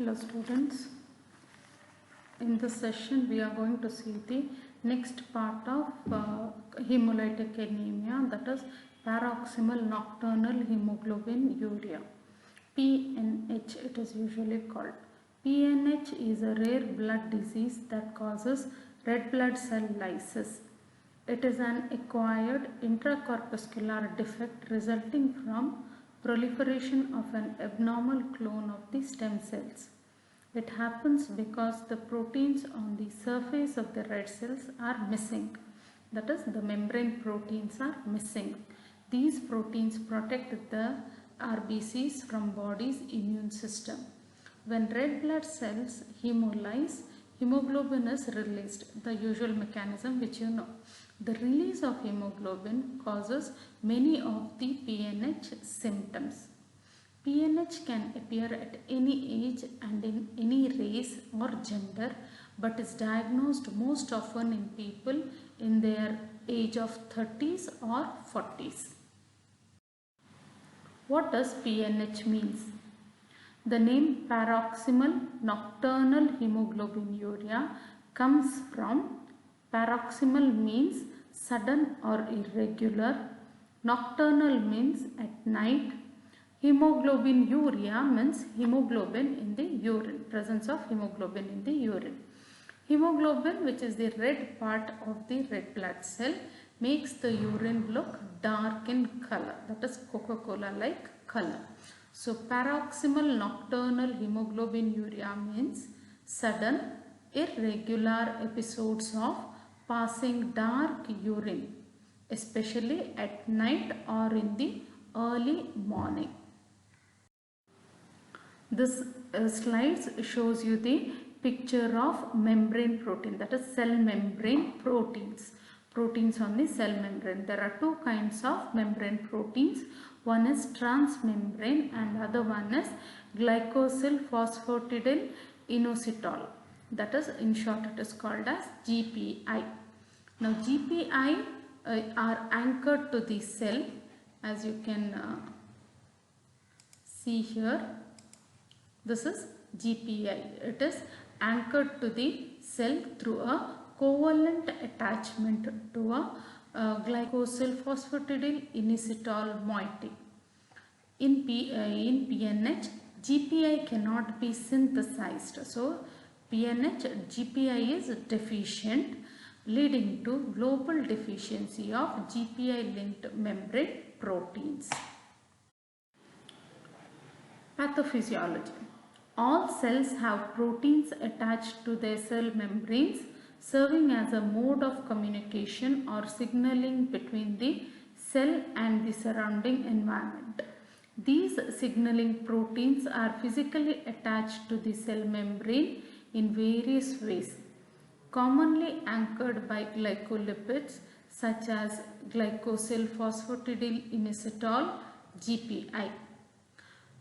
Hello students, in this session we are going to see the next part of hemolytic anemia, that is paroxysmal nocturnal hemoglobinuria, PNH it is usually called. PNH is a rare blood disease that causes red blood cell lysis. It is an acquired intracorpuscular defect resulting from proliferation of an abnormal clone of the stem cells. It happens because the proteins on the surface of the red cells are missing. That is, the membrane proteins are missing. These proteins protect the RBCs from body's immune system. When red blood cells hemolyze, hemoglobin is released, the usual mechanism which you know. The release of hemoglobin causes many of the PNH symptoms. PNH can appear at any age and in any race or gender, but is diagnosed most often in people in their age of 30s or 40s. What does PNH means? The name paroxysmal nocturnal hemoglobinuria comes from paroxysmal means sudden or irregular, nocturnal means at night, hemoglobinuria means hemoglobin in the urine, presence of hemoglobin in the urine. Hemoglobin, which is the red part of the red blood cell, makes the urine look dark in color, that is Coca-Cola like color. So paroxysmal nocturnal hemoglobinuria means sudden irregular episodes of passing dark urine, especially at night or in the early morning. This slides shows you the picture of membrane protein, that is cell membrane proteins. Proteins on the cell membrane. There are two kinds of membrane proteins. One is transmembrane and other one is glycosyl phosphatidyl inositol. That is, in short, it is called as GPI. Now GPI are anchored to the cell, as you can see here. This is GPI. It is anchored to the cell through a covalent attachment to a glycosyl phosphatidyl inositol moiety. In PNH, GPI cannot be synthesized. So PNH GPI is deficient, leading to global deficiency of GPI linked membrane proteins. Pathophysiology. All cells have proteins attached to their cell membranes, serving as a mode of communication or signaling between the cell and the surrounding environment. These signaling proteins are physically attached to the cell membrane in various ways, commonly anchored by glycolipids such as glycosyl phosphatidyl inositol GPI.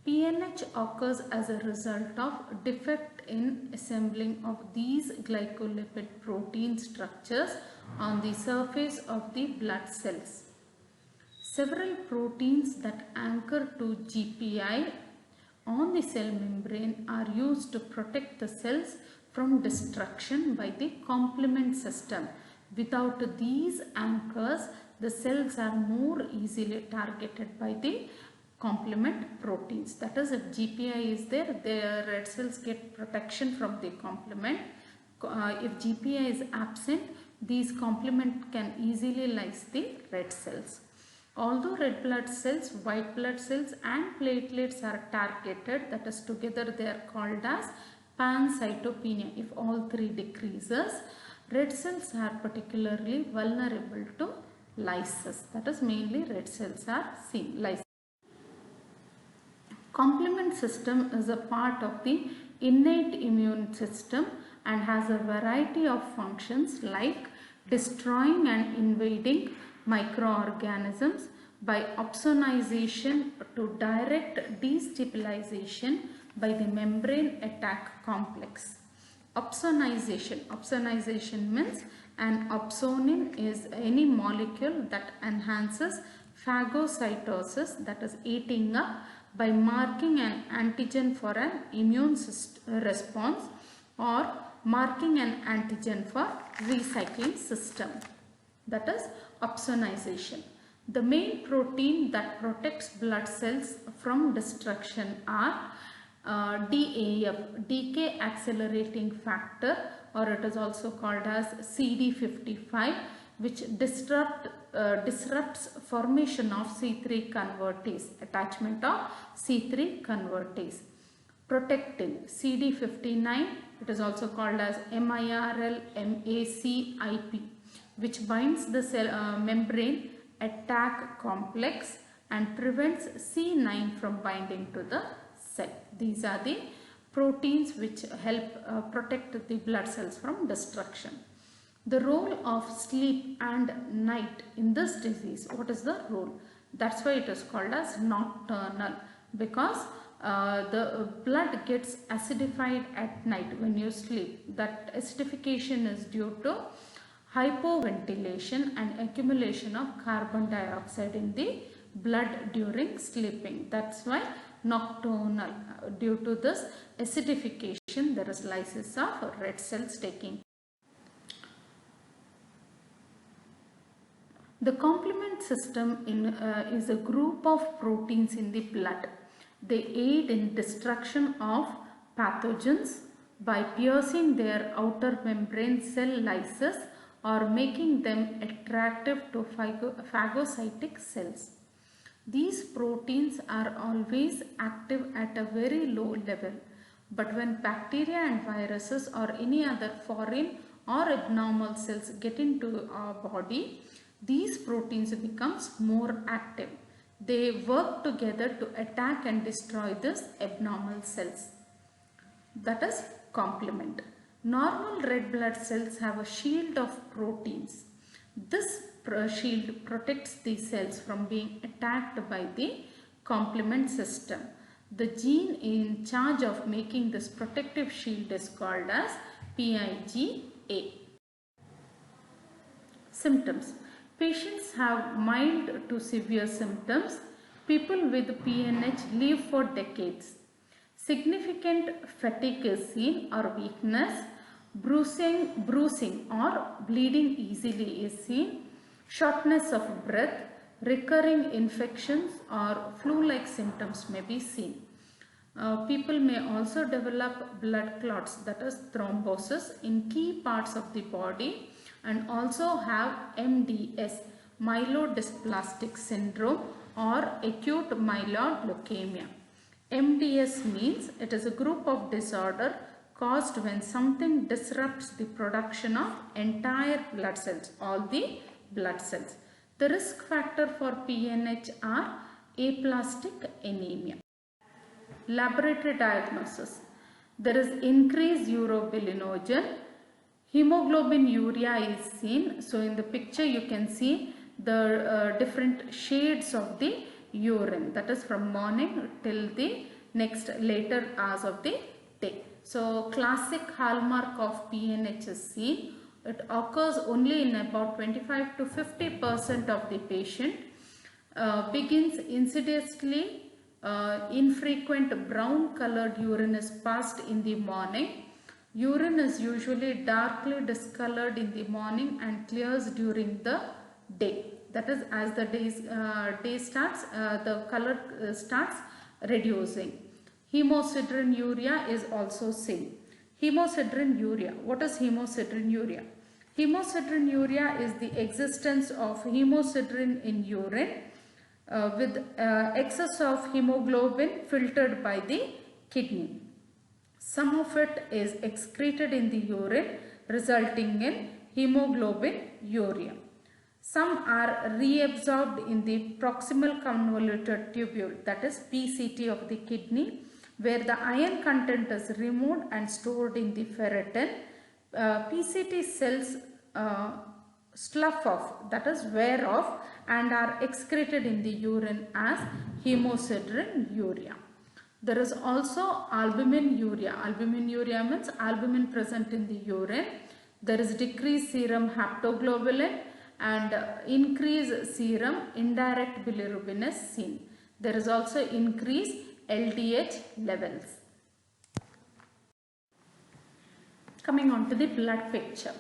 PNH occurs as a result of defect in assembling of these glycolipid protein structures on the surface of the blood cells. Several proteins that anchor to GPI on the cell membrane are used to protect the cells from destruction by the complement system. Without these anchors, the cells are more easily targeted by the complement proteins. That is, if GPI is there, the red cells get protection from the complement. If GPI is absent, these complement can easily lyse the red cells. Although red blood cells, white blood cells and platelets are targeted, that is, together they are called as pancytopenia. If all three decreases, red cells are particularly vulnerable to lysis. That is, mainly red cells are seen lysis. Complement system is a part of the innate immune system and has a variety of functions like destroying and invading microorganisms by opsonization to direct destabilization by the membrane attack complex. Opsonization means an opsonin is any molecule that enhances phagocytosis, that is eating up by marking an antigen for an immune response or marking an antigen for recycling system. That is opsonization. The main protein that protects blood cells from destruction are DAF, decay accelerating factor, or it is also called as CD55, which disrupts formation of C3 convertase, attachment of C3 convertase. Protectin, CD59, it is also called as MIRL-MACIP, which binds the cell membrane attack complex and prevents C9 from binding to the cell. These are the proteins which help protect the blood cells from destruction. The role of sleep and night in this disease, what is the role? That's why it is called as nocturnal, because the blood gets acidified at night when you sleep. That acidification is due to hypoventilation and accumulation of carbon dioxide in the blood during sleeping. That's why nocturnal. Due to this acidification, there is lysis of red cells taking. The complement system is a group of proteins in the blood. They aid in destruction of pathogens by piercing their outer membrane cell lysis or making them attractive to phagocytic cells. These proteins are always active at a very low level, but when bacteria and viruses or any other foreign or abnormal cells get into our body, these proteins becomes more active. They work together to attack and destroy these abnormal cells. That is complement. Normal red blood cells have a shield of proteins. This shield protects the cells from being attacked by the complement system. The gene in charge of making this protective shield is called as PIGA. Symptoms. Patients have mild to severe symptoms. People with PNH live for decades. Significant fatigue is seen or weakness. Bruising or bleeding easily is seen. Shortness of breath, recurring infections or flu-like symptoms may be seen. People may also develop blood clots, that is thrombosis, in key parts of the body, and also have MDS, myelodysplastic syndrome, or acute myeloid leukemia. MDS means it is a group of disorder caused when something disrupts the production of entire blood cells, all the blood cells. The risk factor for PNH are aplastic anemia. Laboratory diagnosis. There is increased urobilinogen. Hemoglobin urea is seen. So in the picture you can see the different shades of the urine, that is from morning till the next later hours of the day. So classic hallmark of PNH is seen. It occurs only in about 25 to 50% of the patient. Begins insidiously. Infrequent brown colored urine is passed in the morning. Urine is usually darkly discolored in the morning and clears during the day. That is, as the day starts, the color starts reducing. Hemosiderin is also seen. Hemosiderin, what is hemosiderin? Hemosiderin is the existence of hemosiderin in urine with excess of hemoglobin filtered by the kidney. Some of it is excreted in the urine, resulting in hemoglobin urea. Some are reabsorbed in the proximal convoluted tubule, that is PCT of the kidney, where the iron content is removed and stored in the ferritin. PCT cells slough off, that is wear off, and are excreted in the urine as hemosiderin. There is also albumin urea. Albumin urea means albumin present in the urine. There is decreased serum haptoglobulin and increased serum indirect bilirubin is seen. There is also increased LDH levels. Coming on to the blood picture.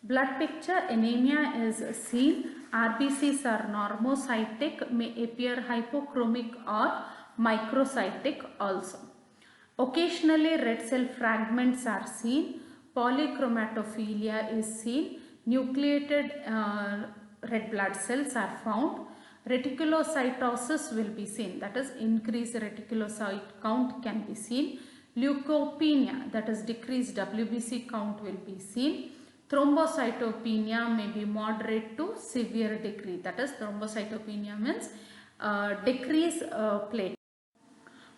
Blood picture, anemia is seen. RBCs are normocytic, may appear hypochromic or microcytic also. Occasionally red cell fragments are seen. Polychromatophilia is seen. Nucleated red blood cells are found. Reticulocytosis will be seen, that is increased reticulocyte count can be seen. Leukopenia, that is decreased WBC count, will be seen. Thrombocytopenia may be moderate to severe degree, that is thrombocytopenia means decrease platelet.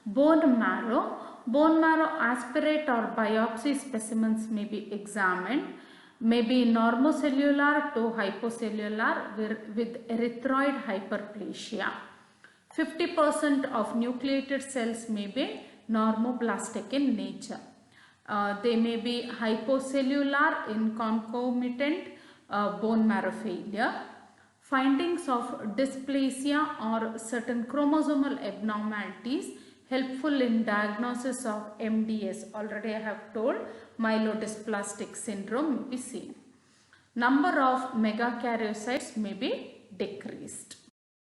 Bone marrow aspirate or biopsy specimens may be examined, may be normocellular to hypocellular with erythroid hyperplasia. 50% of nucleated cells may be normoblastic in nature. They may be hypocellular in concomitant bone marrow failure. Findings of dysplasia or certain chromosomal abnormalities helpful in diagnosis of MDS. Already I have told myelodysplastic syndrome may be seen. Number of megakaryocytes may be decreased.